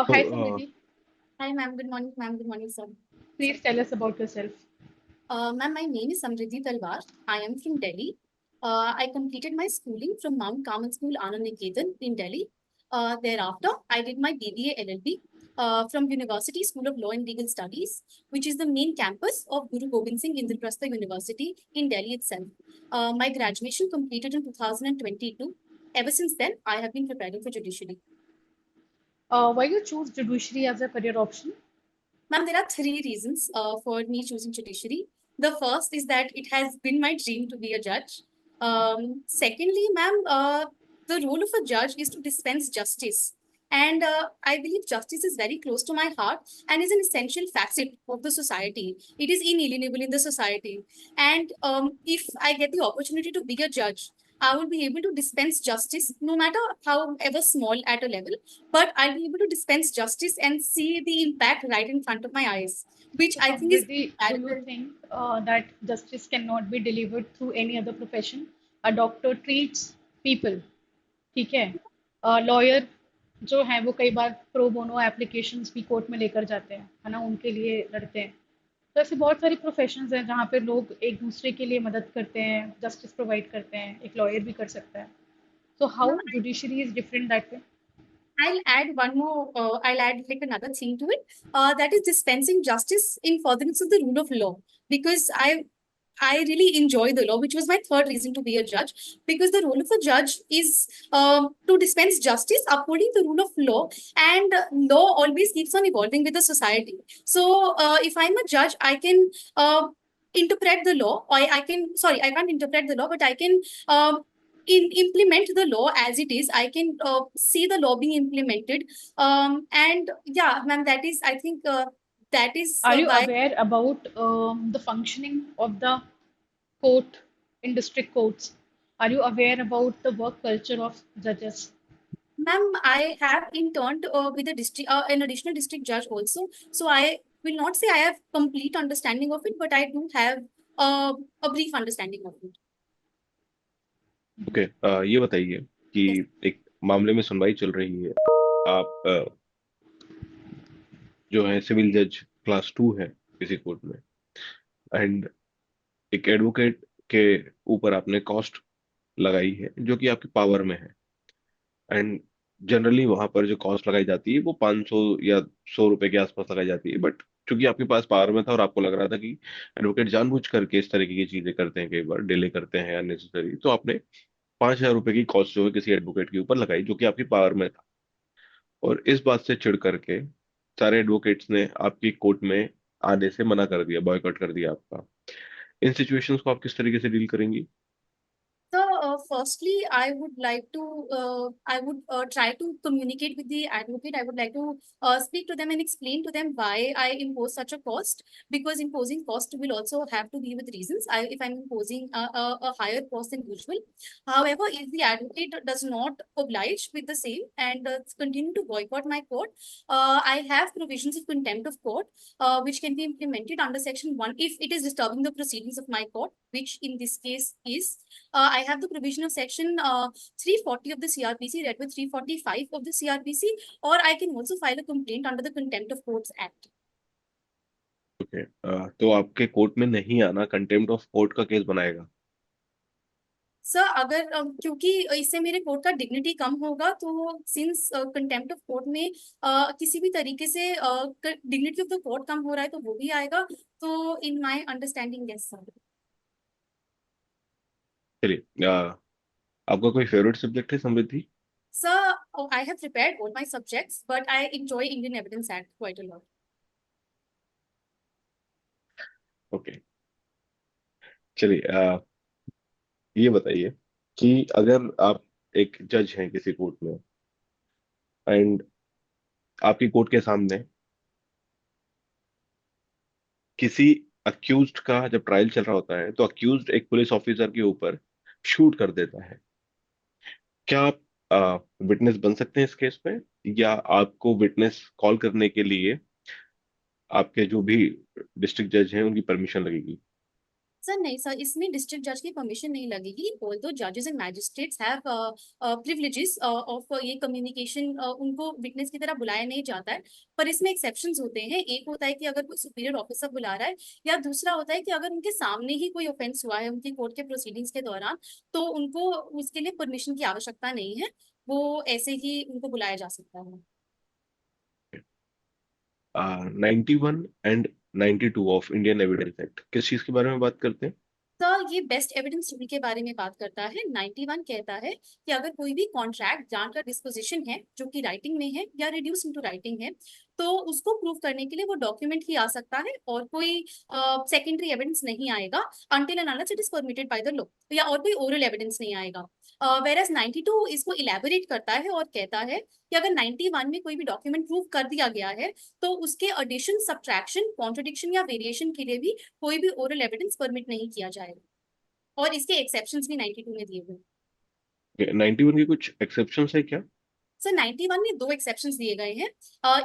तो Hi Samriddhi, Hi, ma'am. Good morning, ma'am. Good morning, sir. Sir. please tell us about yourself. Ma'am, my name is Samriddhi Talwar. I am from Delhi. I completed my schooling from Mount Carmel School, Anand Niketan in Delhi. Thereafter, I did my BBA LLB from University School of Law and Legal Studies, which is the main campus of Guru Gobind Singh Indraprastha University in Delhi itself. My graduation completed in 2022. Ever since then, I have been preparing for judiciary. Why you choose judiciary as a career option? Ma'am, there are three reasons for me choosing judiciary. The first is that it has been my dream to be a judge. Secondly, ma'am, the role of a judge is to dispense justice. And I believe justice is very close to my heart and is an essential facet of the society. It is inalienable in the society. And if I get the opportunity to be a judge, I will be able to dispense justice, no matter however small at a level, but I'll be able to dispense justice and see the impact right in front of my eyes, which So I think is Samriddhi, do you valuable. think that justice cannot be delivered through any other profession? A doctor treats people, ठीक है? Lawyer जो हैं वो कई बार pro bono applications भी court में लेकर जाते हैं, है ना? उनके लिए लड़ते हैं। तो ऐसे बहुत सारी प्रोफेशंस हैं जहाँ पे लोग एक दूसरे के लिए मदद करते हैं, जस्टिस प्रोवाइड करते हैं, एक लॉयर भी कर सकता है। So how Ma'am, judiciary is different that way? I'll add one more, I'll add like another thing to it. That is dispensing justice in furtherance of the rule of law. Because I really enjoy the law, which was my third reason to be a judge. Because the role of a judge is to dispense justice upholding the rule of law, and law always keeps on evolving with the society. So, if I'm a judge, I can interpret the law, or I can, sorry, I can't interpret the law, but I can implement the law as it is. I can see the law being implemented. And yeah, ma'am, that is, I think, that is Are you why. aware about the functioning of the court in district courts? Are you aware about the work culture of judges? Ma'am, I have interned with an additional district judge also. So I will not say I have complete understanding of it, but I do have a brief understanding of it. Okay, ये बताइए कि Yes. एक मामले में सुनवाई चल रही है। आप जो है सिविल जज क्लास 2 है किसी कोर्ट में, एंड एक एडवोकेट के ऊपर आपने कॉस्ट लगाई है जो कि आपके पावर में है। एंड जनरली वहां पर जो कॉस्ट लगाई जाती है वो 500 या 100 रुपए के आसपास लगाई जाती है, बट चूंकि आपके पास पावर में था और आपको लग रहा था कि एडवोकेट जानबूझ करके इस तरीके की चीजें करते हैं, कई बार डिले करते हैं अननेसेसरी, तो आपने 5,000 रुपए की कॉस्ट जो है किसी एडवोकेट के ऊपर लगाई जो कि आपकी पावर में था। और इस बात से चिढ़ करके सारे एडवोकेट्स ने आपकी कोर्ट में आने से मना कर दिया, बॉयकॉट कर दिया आपका। इन सिचुएशंस को आप किस तरीके से डील करेंगी? So, firstly, I would try to communicate with the advocate. I would like to speak to them and explain to them why I impose such a cost. Because imposing cost will also have to be with reasons. If I'm imposing a higher cost than usual, however, if the advocate does not oblige with the same and continue to boycott my court, I have provisions of contempt of court, which can be implemented under Section 1 if it is disturbing the proceedings of my court, which in this case is. I have the provision of section 340 of the CRPC, read with 345 of the CRPC, or I can also file a complaint under the Contempt of Courts Act. Okay, तो आपके court में नहीं आना contempt of court का case बनाएगा? Sir, अगर क्योंकि इससे मेरे कोर्ट का डिग्निटी कम होगा, तो सिंस कंटेम्प्ट ऑफ कोर्ट में किसी भी तरीके से डिग्निटी ऑफ द कोर्ट कम हो रहा है, तो वो भी आएगा। तो in my understanding, yes sir. चलिए, आपका कोई फेवरेट सब्जेक्ट है समृद्धि? Sir, I have prepared all my subjects, but I enjoy Indian Evidence Act quite a lot. Okay, चलिए, ये बताइए कि अगर आप एक जज हैं किसी कोर्ट में, एंड आपकी कोर्ट के सामने किसी अक्यूज्ड का जब ट्रायल चल रहा होता है तो अक्यूज्ड एक पुलिस ऑफिसर के ऊपर शूट कर देता है, क्या आप विटनेस बन सकते हैं इस केस में, या आपको विटनेस कॉल करने के लिए आपके जो भी डिस्ट्रिक्ट जज हैं उनकी परमिशन लगेगी? सर नहीं सर, इसमें डिस्ट्रिक्ट जज की परमिशन नहीं लगेगी। ऑल्दो जजेस and magistrates have privileges of ये कम्युनिकेशन, उनको विटनेस की तरह बुलाया नहीं जाता है। पर इसमें एक्सेप्शंस होते हैं। एक होता है कि अगर कोई सुपीरियर ऑफिसर बुला रहा है, या दूसरा होता है कि अगर उनके सामने ही कोई ऑफेंस हुआ है उनकी कोर्ट के प्रोसीडिंग्स के दौरान, तो उनको उसके लिए परमिशन की आवश्यकता नहीं है, वो ऐसे ही उनको बुलाया जा सकता है। 91 and 92 of Indian Evidence act किस चीज के बारे में बात करते हैं? तो ये बेस्ट एविडेंस रूल के बारे में बात करता है। 91 कहता है कि अगर कोई भी कॉन्ट्रैक्ट ग्रांट का डिस्पोजिशन है जो कि राइटिंग में है या रिड्यूस इनटू राइटिंग है, तो उसको प्रूव करने के लिए वो डॉक्यूमेंट ही आ सकता है, और कोई सेकेंडरी एविडेंस नहीं आएगा until and unless it is permitted by the law, या और कोई ओरल एविडेंस नहीं आएगा। वेरएज 92 इसको इलेबोरेट करता है और कहता है कि अगर 91 में कोई भी डॉक्यूमेंट प्रूव कर दिया गया है, तो उसके एडिशन, सब्ट्रैक्शन, कॉन्ट्रडिक्शन या वेरिएशन के लिए भी कोई भी ओरल एविडेंस परमिट नहीं किया जाएगा। और इसके एक्सेप्शंस भी 92 में दिए हुए हैं। 91 की कुछ एक्सेप्शंस है क्या? सर 91 में दो एक्सेप्शंस दिए गए हैं।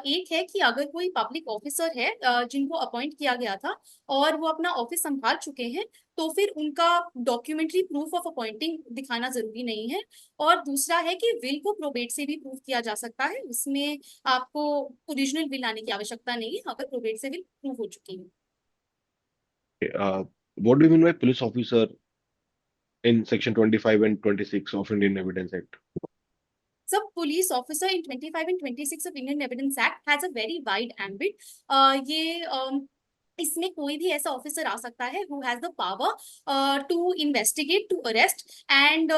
एक है कि अगर कोई पब्लिक ऑफिसर है जिनको अपॉइंट किया गया था और वो अपना ऑफिस संभाल चुके हैं, तो फिर उनका डॉक्यूमेंट्री प्रूफ ऑफ अपॉइंटिंग दिखाना जरूरी नहीं है। और दूसरा है कि विल को प्रोबेट से भी प्रूफ किया जा सकता है, उसमें आपको ओरिजिनल विल लाने की आवश्यकता नहीं है अगर प्रोबेट से विल प्रूफ हो चुकी है। What do you mean bye police officer in section 25 and 26 of Indian Evidence act? So, police officer in 25 and 26 of Indian Evidence Act has a very wide ambit. ये इसमें कोई भी ऐसा officer आ सकता है who has the power to investigate, to arrest and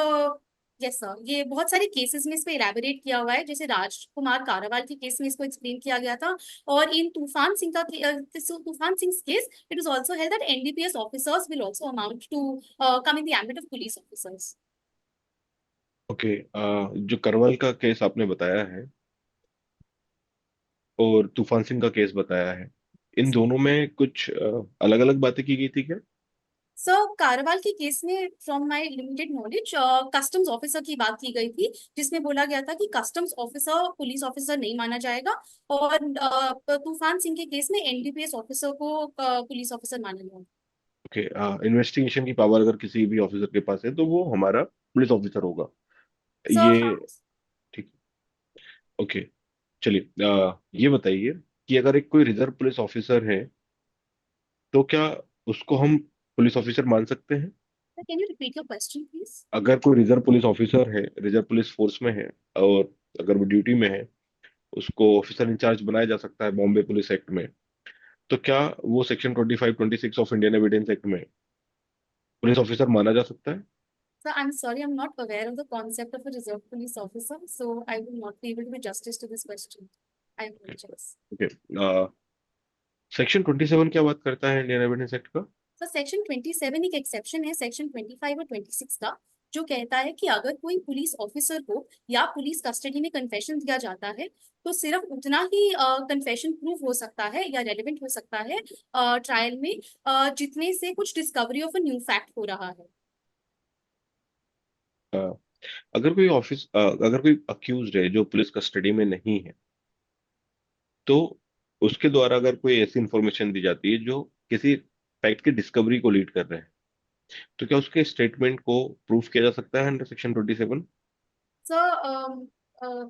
yes sir, ये बहुत सारे केसेस में इस पे इलेबोरेट किया हुआ है। जैसे राजकुमार कारावाल के केस में इसको एक्सप्लेन किया गया था, और इन तूफान सिंह का Toofan Singh case it is also held that NDPS officers will also amount to come in the ambit of police officers. Okay, जो करवल का केस आपने बताया है और तूफान सिंह का केस बताया है, इन दोनों में कुछ अलग अलग बातें की गई थी क्या? सर कारवाल के केस में from my limited knowledge customs officer की बात की गई थी, जिसमें बोला गया था कि कस्टम्स ऑफिसर पुलिस ऑफिसर नहीं माना जाएगा। और तूफान सिंह के केस में एनडीपीएस ऑफिसर को पुलिस ऑफिसर माना गया। ओके, इन्वेस्टिगेशन की पावर अगर किसी भी ऑफिसर के पास है तो वो हमारा पुलिस ऑफिसर होगा। सर ये ठीक। ओके, चलिए, ये बताइए कि अगर एक कोई रिजर्व पुलिस ऑफिसर है तो क्या उसको हम पुलिस ऑफिसर मान सकते हैं? Can you repeat your question please? अगर कोई रिजर्व पुलिस ऑफिसर है, रिजर्व पुलिस फोर्स में है, और अगर वो ड्यूटी में है, उसको ऑफिसर इंचार्ज बनाया जा सकता है बॉम्बे पुलिस एक्ट में, तो क्या वो section 25 26 of Indian Evidence act में पुलिस ऑफिसर माना जा सकता है? Sir, I'm sorry, I'm not aware of the concept of a reserve police officer, so I will not be able to do justice to this question. I apologize. Okay, section 27 क्या बात करता है Indian Evidence act का? तो section 27 एक exception है section 25 और 26 का, जो कहता है कि अगर कोई पुलिस ऑफिसर को या पुलिस कस्टडी में कन्फेशन दिया जाता है, तो सिर्फ उतना ही कन्फेशन प्रूफ हो सकता है या रेलेवेंट हो सकता है ट्रायल में, जितने से कुछ discovery of a new fact हो रहा है। अ, अगर कोई अक्यूज्ड है जो पुलिस कस्टडी में नहीं है, तो उसके द्वारा अगर कोई ऐसी इंफॉर्मेशन दी जाती है जो किसी फैक्ट की डिस्कवरी को लीड कर रहे हैं, तो क्या उसके स्टेटमेंट को प्रूफ किया जा सकता है under section 27? Sir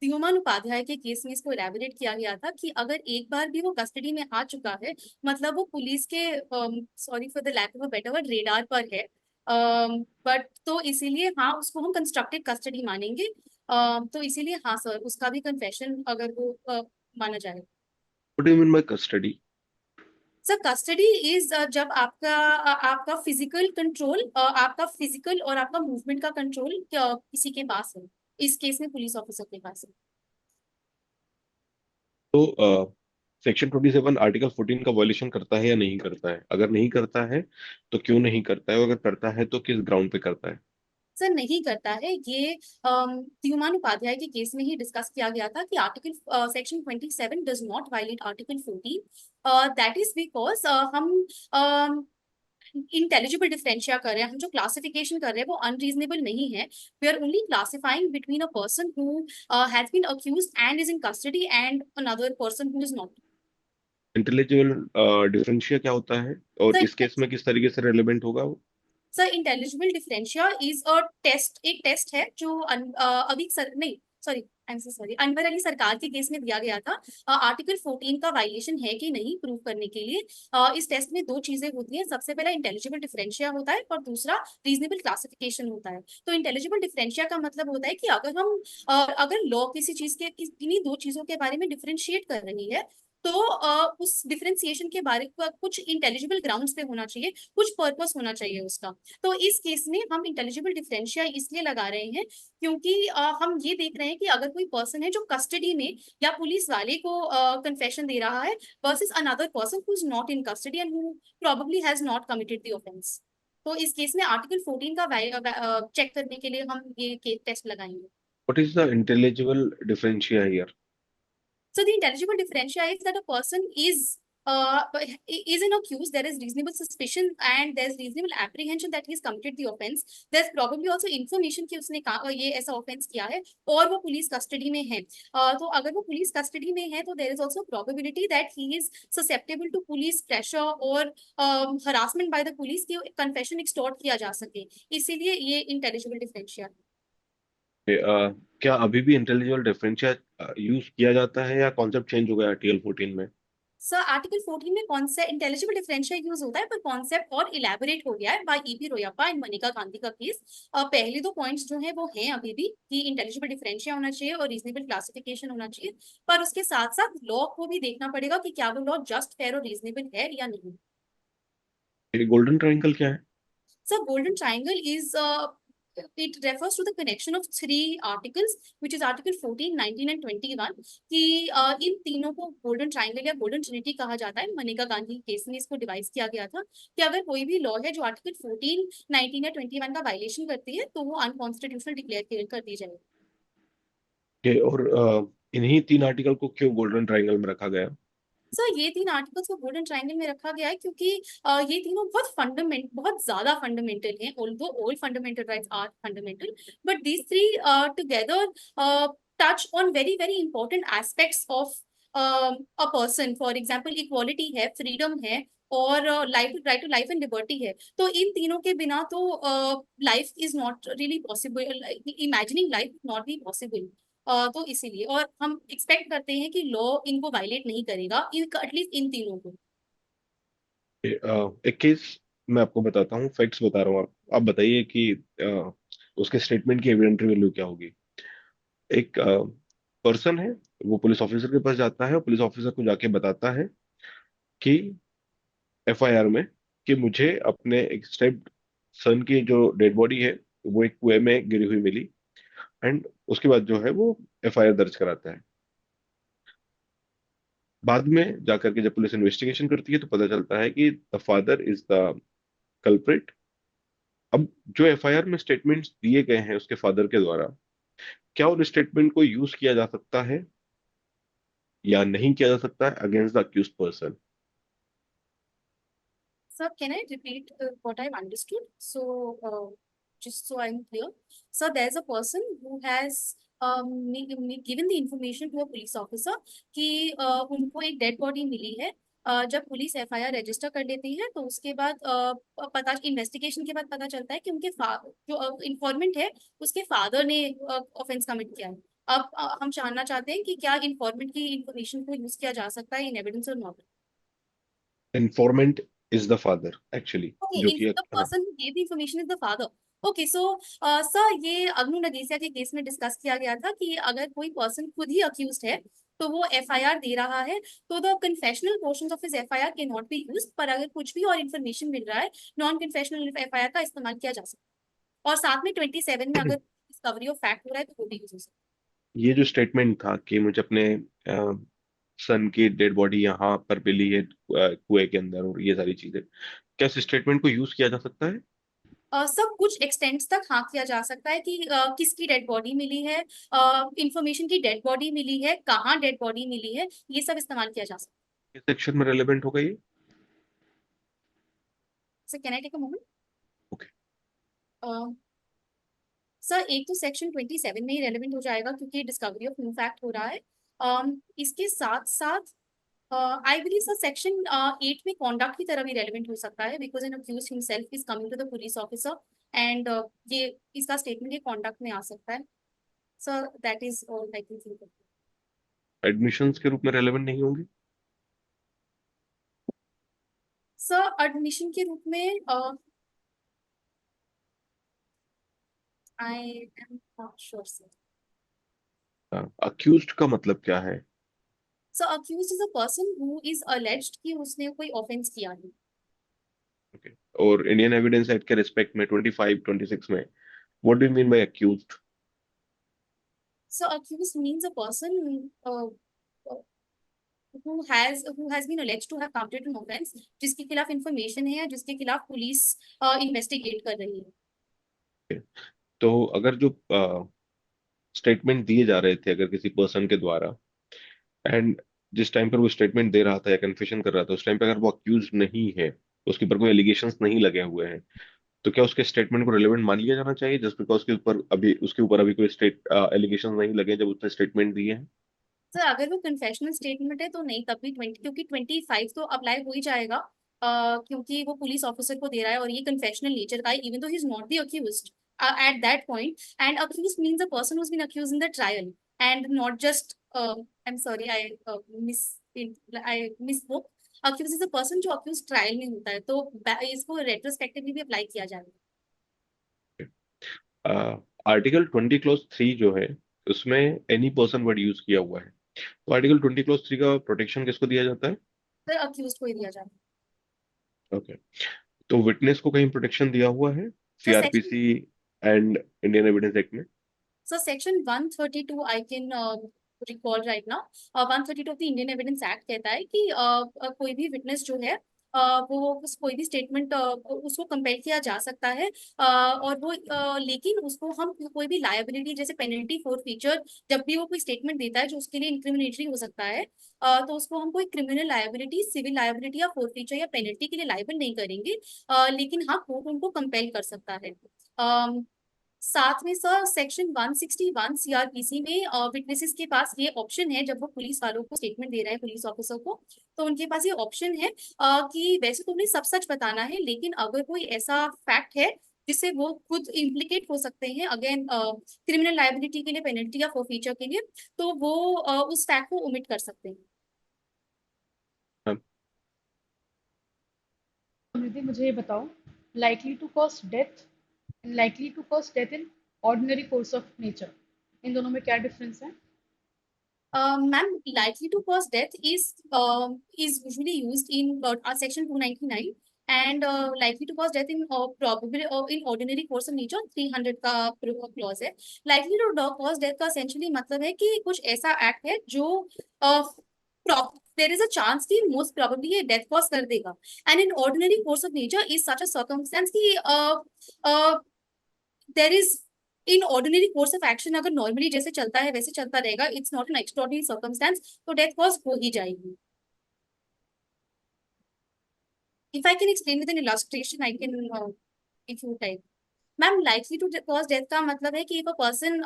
Dyuman Upadhyay के केस में इसको इलेबोरेट किया गया था कि अगर एक बार भी वो कस्टडी में आ चुका है, मतलब वो पुलिस के, sorry for the lack of a better word, radar पर है, बट तो इसीलिए हाँ उसको हम कंस्ट्रक्टेड कस्टडी मानेंगे। तो इसीलिए हाँ सर, उसका भी कन्फेशन अगर वो माना जाए। What do you mean bye custody? Sir custody is जब आपका फिजिकल कंट्रोल, आपका फिजिकल और आपका मूवमेंट का कंट्रोल किसी के पास है। इस केस में पुलिस ऑफिसर के पास है। तो सेक्शन 27 आर्टिकल 14 का वॉल्यूशन करता है या नहीं करता है? अगर नहीं करता है तो क्यों नहीं करता है, और अगर करता है तो किस ग्राउंड पे करता है? सर नहीं करता है ये। द्युमान उपाध्याय के केस में ही डिस्कस किया गया था कि article section 27 does not violate article 14। That is because हम इंटेलिजिबल डिफरेंशिया कर रहे हैं, हम जो क्लासिफिकेशन कर रहे हैं वो अनरीजनेबल नहीं है। We are only classifying between a person who has been accused and is in custody and another person who is not. Intelligible differentia क्या होता है और सर इस केस में किस तरीके से रेलेवेंट होगा वो? Sir intelligible differentia is a test, एक टेस्ट है जो अभी सर नहीं sorry I am so sorry Anwar Ali Sarkar के केस में दिया गया था। आर्टिकल 14 का वायलेशन है कि नहीं प्रूव करने के लिए इस टेस्ट में दो चीजें होती हैं। सबसे पहला इंटेलिजिबल डिफरेंशिया होता है और दूसरा रीजनेबल क्लासिफिकेशन होता है। तो इंटेलिजिबल डिफरेंशिया का मतलब होता है कि अगर हम अगर लॉ किसी चीज के इन्हीं दो चीजों के बारे में डिफरेंशिएट कर रही है तो उस डिफरेंशिएशन के बारे में कुछ इंटेलिजिबल ग्राउंड्स पे होना चाहिए, कुछ पर्पस होना चाहिए उसका। तो इस केस में हम इंटेलिजिबल डिफरेंशिया इसलिए लगा रहे हैं क्योंकि हम ये देख रहे हैं कि अगर कोई पर्सन है जो कस्टडी में या पुलिस वाले को कन्फेशन दे रहा है versus another person who is not in custody and who probably has not committed the offence, तो इस केस में आर्टिकल 14 का चेक करने के लिए हम ये टेस्ट लगाएंगे। What is the intelligible differentia here? So the intelligible differentia is that a person is an accused, there is reasonable suspicion and there is reasonable apprehension that he has committed the offense. There's probably also information कि उसने ये ऐसा offense किया है और वो police custody में है। तो अगर वो पुलिस कस्टडी में है तो there is also probability that he is susceptible to police pressure और harassment by the police कि confession extort किया जा सके, इसीलिए ये intelligible differentia है। क्या अभी भी इंटेलिजिबल डिफरेंशिया यूज किया जाता है या कॉन्सेप्ट चेंज हो गया आर्टिकल 14 में? सर आर्टिकल 14 में कॉन्सेप्ट इंटेलिजिबल डिफरेंशिया यूज होता है पर कॉन्सेप्ट और इलेबोरेट हो गया है by EP Royappa and Maneka Gandhi का केस। पहले दो पॉइंट्स जो है वो हैं अभी भी कि इंटेलिजिबल डिफरेंशिया होना चाहिए और रीजनेबल क्लासिफिकेशन होना चाहिए, पर उसके साथ साथ लॉ को भी देखना पड़ेगा कि क्या वो लॉ जस्ट फेयर और रीजनेबल है या नहीं। गोल्डन ट्रायंगल क्या है? So golden triangle is it refers to the connection of three articles, which is article 14, 19 and 21 कि इन तीनों को गोल्डन ट्राइंगल या गोल्डन ट्रिनिटी कहा जाता है। मनेका गांधी केस में इसको डिवाइस किया गया था कि अगर कोई भी लॉ है जो आर्टिकल 14, 19 या 21 का वायलेशन करती है तो वो अनकॉन्स्टिट्यूशनल डिक्लेयर कर दी जाएगी। और इन्हीं तीन आर्टिकल को क्यों गोल्डन ट्रायंगल में रखा गया? सर ये तीन आर्टिकल्स को गोल्डन ट्रायंगल में रखा गया है क्योंकि ये तीनों बहुत ज्यादा फंडामेंटल हैं, although all fundamental rights are fundamental but these three together touch on very very important aspects of a person. For example equality है, फ्रीडम है और right to life and liberty है। तो इन तीनों के बिना तो life is not really possible, imagining life not be possible. तो इसीलिए और हम एक्सपेक्ट करते हैं कि लॉ इनको वायलेट नहीं करेगा, एटलीस्ट इन तीनों को। एक केस मैं आपको बताता हूँ, फैक्ट्स बता रहा हूँ। आप बताइए कि उसके स्टेटमेंट की एविडेंटरी वैल्यू क्या होगी। एक पर्सन है, वो पुलिस ऑफिसर के पास जाता है और पुलिस ऑफिसर को जाके बताता है कि एफआईआर में कि मुझे अपने एक स्टेप सन की जो डेड बॉडी है वो एक कुएं में गिरी हुई मिली। एंड उसके बाद जो है वो एफआईआर दर्ज कराता है। बाद में जाकर के जब पुलिस इन्वेस्टिगेशन करती है तो पता चलता है कि the father is the culprit. अब जो एफआईआर में स्टेटमेंट्स दिए गए हैं उसके फादर के द्वारा, क्या उन स्टेटमेंट को यूज किया जा सकता है या नहीं किया जा सकता है against the accused person? Sir, can I repeat what I've understood? So, just so I'm clear. So, there's a person who has given the information to a police officer कि उनको एक डेड बॉडी मिली है। जब police FIR register कर लेती है तो उसके बाद पता इन्वेस्टिगेशन के बाद पता चलता है कि उनके जो इंफॉर्मेंट है उसके फादर ने ऑफेंस कमिट किया है। अब हम जानना चाहते हैं कि क्या इंफॉर्मेंट की इंफॉर्मेशन को यूज किया जा सकता है इन एविडेंस और not. Informant is the father actually, Okay, जो if कि the हाँ। person who gave the information is the father. Okay, so sir ये अग्नु नगेसिया के केस में डिस्कस किया गया था कि अगर कोई पर्सन खुद ही अक्यूज्ड है तो वो एफआईआर दे रहा है तो the confessional portions of his FIR can not be used, पर अगर कुछ भी और इन्फॉर्मेशन मिल रहा है नॉन कन्फेशनल एफआईआर का इस्तेमाल किया जा सकता है और साथ में 27 में अगर डिस्कवरी ऑफ फैक्ट हो रहा है तो वो भी यूज हो सकता ये जो स्टेटमेंट था कि मुझे अपने सन की डेड बॉडी यहाँ पर मिली है कुएं के अंदर और ये सारी चीजें, क्या इस स्टेटमेंट को यूज किया जा सकता है? है। सब कुछ एक्सटेंट्स तक हाँ किया जा सकता है कि किसकी डेड बॉडी मिली है, इंफॉर्मेशन की डेड बॉडी मिली है, कहाँ डेड बॉडी मिली है, ये सब इस्तेमाल किया जा सकता किस सेक्शन में रेलेवेंट होगा ये? है। Can I take a moment? Okay. Sir एक तो सेक्शन 27 में ही रेलेवेंट हो जाएगा क्योंकि डिस्कवरी ऑफ न्यू फैक्ट हो रहा है। इसके साथ साथ आई बिलीव सर सेक्शन 8 में कॉन्डक्ट की तरह भी रेलिवेंट हो सकता है, because an accused himself is coming to the police officer and ये इसका स्टेटमेंट ये कॉन्डक्ट में आ सकता है। Sir that is all I can think. Admissions के रूप में रेलेवेंट नहीं होंगे? सर एडमिशन के रूप में I am not sure sir. Accused का मतलब क्या है? So accused is a person who is alleged कि उसने कोई ऑफेंस किया है। ओके। और इंडियन एविडेंस एक्ट के रिस्पेक्ट में 25 26 में what do you mean by accused? So accused means a person who has been alleged to have committed an offense, जिसके खिलाफ इंफॉर्मेशन है या जिसके खिलाफ पुलिस इन्वेस्टिगेट कर रही है। तो अगर जो स्टेटमेंट दिए जा रहे थे अगर किसी पर्सन के द्वारा, एंड जिस टाइम पर वो स्टेटमेंट दे रहा था या कन्फेशन कर रहा था उस टाइम पे अगर वो अक्यूज नहीं है, उसके ऊपर कोई एलिगेशंस नहीं लगे हुए हैं, तो क्या उसके स्टेटमेंट को रिलेवेंट मान लिया जाना चाहिए जस्ट बिकॉज उसके ऊपर अभी कोई स्टेट एलिगेशन नहीं लगे जब उसने स्टेटमेंट दिए हैं? सर अगर वो कन्फेशनल स्टेटमेंट है तो नहीं, तब भी 20, क्योंकि 25 तो अप्लाई हो ही जाएगा, क्योंकि वो पुलिस ऑफिसर को दे रहा है और ये कन्फेशनल नेचर का है, even though he is not the accused at that point. And accused means a person who's been accused in the trial and not just I'm sorry, I misspoke. Accused is a person जो accused trial में होता है, तो इसको retrospectively भी apply किया जाएगा। Article 20 clause 3 जो है उसमें एनी पर्सन वर्ड यूज किया हुआ है, तो आर्टिकल 20 क्लॉज 3 का प्रोटेक्शन किसको दिया जाता है? फिर accused को ही दिया जाएगा। ओके। तो विटनेस को कहीं प्रोटेक्शन दिया हुआ है So section CrPC and Indian Evidence act में? So section 132 I can recall right now. 132 of the Indian Evidence Act कहता है कि कोई भी विटनेस जो है वो कोई भी स्टेटमेंट उसको कंपेल किया जा सकता है, और वो लेकिन उसको हम कोई भी लायबिलिटी जैसे पेनल्टी फॉर फीचर, जब भी वो कोई स्टेटमेंट देता है जो उसके लिए इंक्रिमिनेटरी हो सकता है, तो उसको हम कोई क्रिमिनल लायबिलिटी, सिविल लायबिलिटी या फोर फीचर या पेनल्टी के लिए लायबल नहीं करेंगे, लेकिन हाँ कोर्ट उनको कंपेल कर सकता है। साथ में सर सेक्शन 161 सीआरपीसी में विटनेसेस के पास ये ऑप्शन है, जब वो पुलिस वालों को स्टेटमेंट दे रहे हैं, पुलिस ऑफिसर को, तो उनके पास ये ऑप्शन है कि वैसे तो उन्हें सब सच बताना है, लेकिन अगर कोई ऐसा फैक्ट है जिससे वो खुद इम्प्लीकेट हो सकते हैं अगेन क्रिमिनल लायबिलिटी के लिए, पेनल्टी या फॉरफीचर के लिए, तो वो उस फैक्ट को ओमिट कर सकते हैं। हाँ। समृद्धि मुझे ये बताओ, likely to cause death and likely to cause death in ordinary course of nature, इन दोनों में क्या डिफरेंस है? Ma'am, likely to cause death is usually used in section 299, and likely to cause death in probable in ordinary course of nature 300 का clause है। likely to cause death का essentially मतलब है कि कुछ ऐसा एक्ट है जो there is a chance कि most probably ये death cause कर देगा, and in ordinary course of nature is such a circumstance कि there is in ordinary course of action अगर नॉर्मली जैसे चलता है वैसे चलता रहेगा, it's not an extraordinary circumstance, तो डेथ कॉज हो ही जाएगी। If I can explain with an illustration I can, if you type. Ma'am likely to cause death का मतलब है कि if a person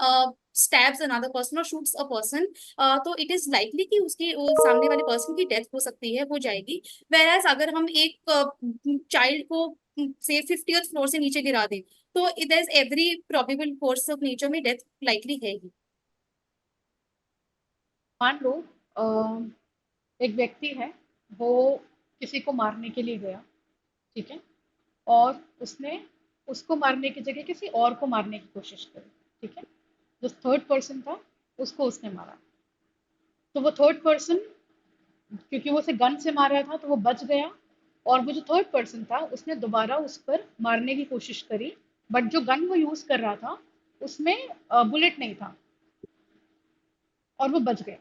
stabs another person और शूट्स अ पर्सन, तो इट इज लाइकली कि उसकी सामने वाले पर्सन की डेथ हो सकती है, हो जाएगी। वेयर अगर हम एक चाइल्ड को से 50th फ्लोर से नीचे गिरा दें, तो there is every probable course of nature में डेथ लाइकली है ही। मान लो एक व्यक्ति है, वो किसी को मारने के लिए गया, ठीक है, और उसने उसको मारने की जगह किसी और को मारने की कोशिश करी, ठीक है, जो थर्ड पर्सन था उसको उसने मारा, तो वो थर्ड पर्सन, क्योंकि वो उसे गन से मार रहा था तो वो बच गया, और वो जो थर्ड पर्सन था उसने दोबारा उस पर मारने की कोशिश करी, बट जो गन वो यूज कर रहा था उसमें बुलेट नहीं था और वो बच गया।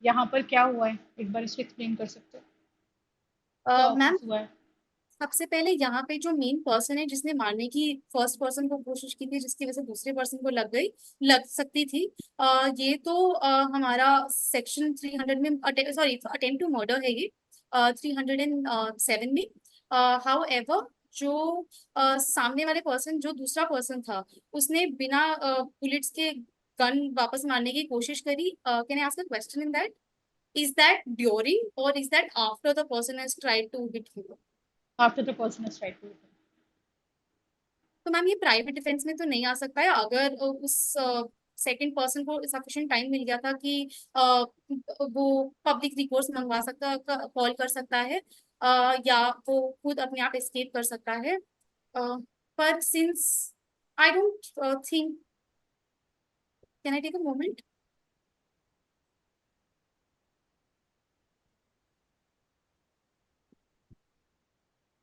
यहाँ पर क्या हुआ है, एक बार इसको एक्सप्लेन कर सकते हो, क्या मैम ऑफेंस हुआ है? सबसे पहले यहाँ पे जो मेन पर्सन है जिसने मारने की फर्स्ट पर्सन को कोशिश की थी, जिसकी वजह से दूसरे पर्सन को लग सकती थी, ये तो हमारा सेक्शन 300 में, सॉरी अटेम्प्ट टू मर्डर है ये 307 में। हाउ एवर जो सामने वाले पर्सन, जो दूसरा पर्सन था, उसने बिना बुलेट्स के गन वापस मारने की कोशिश करी। Can I ask a question in that? Is that during or is that after the person has tried to hit you? After the person has tried to hit him. तो ma'am ये private defence में तो नहीं आ सकता है अगर उस second person को सफिशिएंट टाइम मिल गया था कि वो पब्लिक रिकोर्स मंगवा सकता, कॉल कर सकता है, या वो खुद अपने आप एस्केप कर सकता है, पर since I don't think, can I take a moment?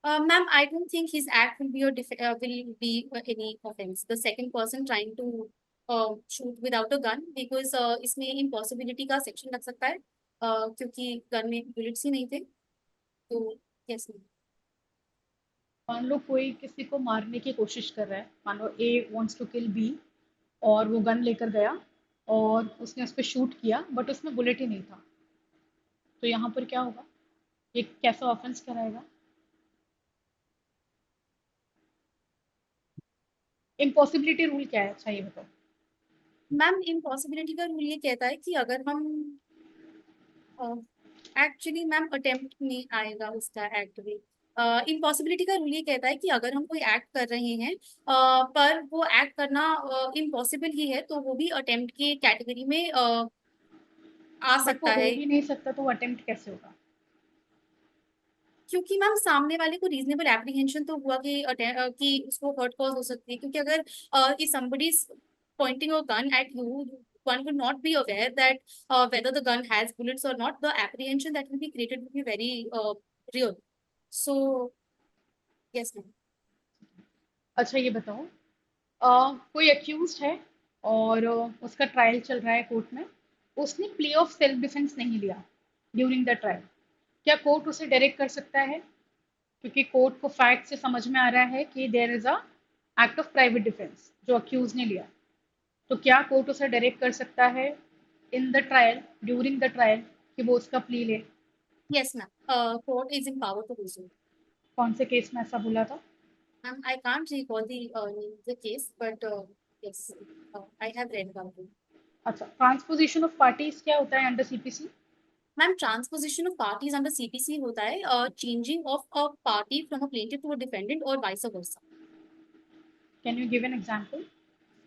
Ma'am, I don't think his act will be any offense. The second person trying to shoot without a gun, because इसमें impossibility का section लग सकता है, क्योंकि gun में bullets ही नहीं थे, तो yes ma'am. मान लो कोई किसी को मारने की कोशिश कर रहा है, मान लो ए वांट्स टू किल बी और वो गन लेकर गया और उसने उस पर शूट किया बट उसमें बुलेट ही नहीं था, तो यहाँ पर क्या होगा? ये कैसा ऑफेंस कराएगा? इम्पॉसिबिलिटी रूल क्या है, अच्छा ये बताओ। मैम इम्पॉसिबिलिटी का रूल ये कहता है कि अगर हम एक्चुअली मैम अटेम्प्ट में आएगा उसका एक्ट भी, इम्पॉसिबिलिटी का रूल ये कहता है कि अगर हम कोई एक्ट कर रहे हैं पर वो एक्ट करना इम्पॉसिबल ही है, तो वो भी अटेम्प्ट की कैटेगरी में आ बट वो सकता हो है, ही नहीं सकता, तो वो अटेम्प्ट कैसे होगा? क्योंकि मैम सामने वाले को रीजनेबल एप्रीहेंशन तो हुआ कि उसको हर्ट कॉज हो सकती है, क्योंकि अगर if somebody is pointing a gun at you, one will not be aware that whether the gun has bullets or not. The apprehension that will be created will be very real. So yes ma'am. अच्छा ये बताओ, कोई accused है और उसका trial चल रहा है कोर्ट में, उसने प्ले ऑफ सेल्फ डिफेंस नहीं लिया ड्यूरिंग द ट्रायल, क्या कोर्ट उसे डायरेक्ट कर सकता है? क्योंकि कोर्ट को फैक्ट से समझ में आ रहा है कि there is a act of private defence जो अक्यूज ने लिया, तो क्या कोर्ट उसे डायरेक्ट कर सकता है in the trial, during the trial, कि वो उसका प्ली ले? Yes ma'am. Court is empowered to do so. कौन से केस में ऐसा बोला था? Ma'am, I can't recall name of the case, but yes, I have read about it. अच्छा, ट्रांसपोजिशन ऑफ पार्टीज क्या होता है under CPC? Ma'am transposition of parties under CPC होता है changing of a party from a plaintiff to a defendant और vice versa. Can you give an example?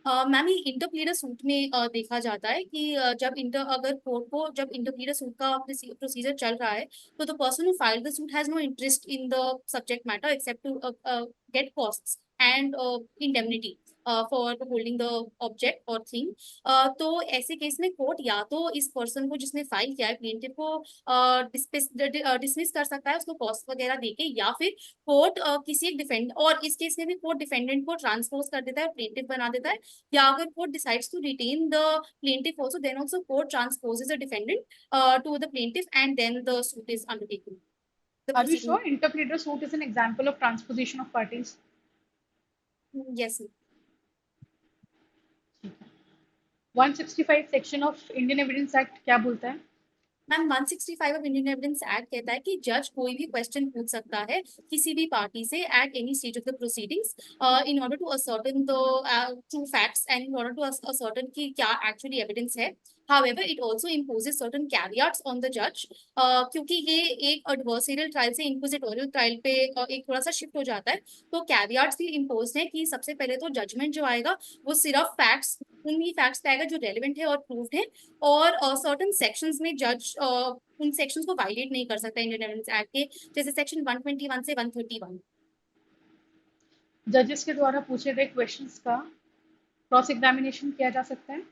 Ma'am ये interpleader suit में देखा जाता है कि अगर कोर्ट को जब इंटरप्लीडर सूट का प्रोसीजर चल रहा है, तो the person who filed the suit has no interest in the subject matter except to get costs and indemnity for holding the object और थिंग। तो ऐसे केस में कोर्ट या तो इस पर्सन को जिसने फाइल किया है प्लेंटिफ को डिसमिस कर सकता है उसको कॉस्ट वगैरह देके, या फिर कोर्ट किसी एक डिफेंड, और इस केस में भी कोर्ट डिफेंडेंट को ट्रांसपोज कर देता है और प्लेंटिफ बना देता है, या अगर court decides to retain the plaintiff also, then also court transposes the defendant to the plaintiff and then the suit is undertaken. The are you proceeding. Sure interpreter suit is an example of transposition of parties? Yes. 165 section of Indian Evidence Act क्या बोलता है? Ma'am 165 of Indian Evidence Act कहता है कि जज कोई भी question पूछ सकता है किसी भी पार्टी से at any stage of the proceedings in order to ascertain the true facts and in order to ascertain कि क्या एक्चुअली एविडेंस है। However, it also imposes certain caveats on the judge, क्योंकि ये एक adversarial ट्रायल से inquisitorial trial पे एक थोड़ा सा शिफ्ट हो जाता है, तो caveats भी इम्पोज है कि सबसे पहले तो जजमेंट जो आएगा वो सिर्फ फैक्ट्स, उन्हीं फैक्ट्स पे आएगा जो रेलिवेंट है और प्रूव्ड है, और सर्टेन सेक्शंस में जज उन सेक्शंस को वायलेट नहीं कर सकता इंडियन एविडेंस एक्ट के, जैसे सेक्शन 121 से 131। जजेस के द्वारा पूछे गए क्वेश्चंस का क्रॉस एग्जामिनेशन किया जा सकता है?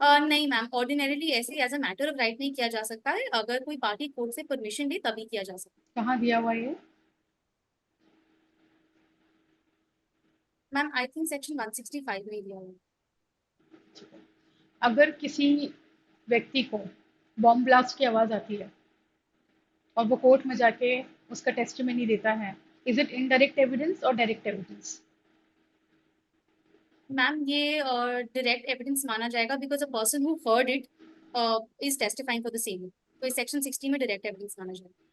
नहीं मैम, ऑर्डिनरीली ऐसे as a matter of right नहीं किया जा सकता है, अगर कोई पार्टी कोर्ट से परमिशन ले तभी किया जा सकता है। कहाँ दिया हुआ ये? मैम आई थिंक सेक्शन 165 में दिया हुआ है। अगर किसी व्यक्ति को बॉम्ब ब्लास्ट की आवाज आती है और वो कोर्ट में जाके उसका टेस्टिमनी देता है, इज इट इनडायरेक्ट एविडेंस और डायरेक्ट एविडेंस? मैम ये डायरेक्ट एविडेंस माना जाएगा because a person who heard it is testifying for the same, तो इस सेक्शन 60 में डायरेक्ट एविडेंस माना जाएगा।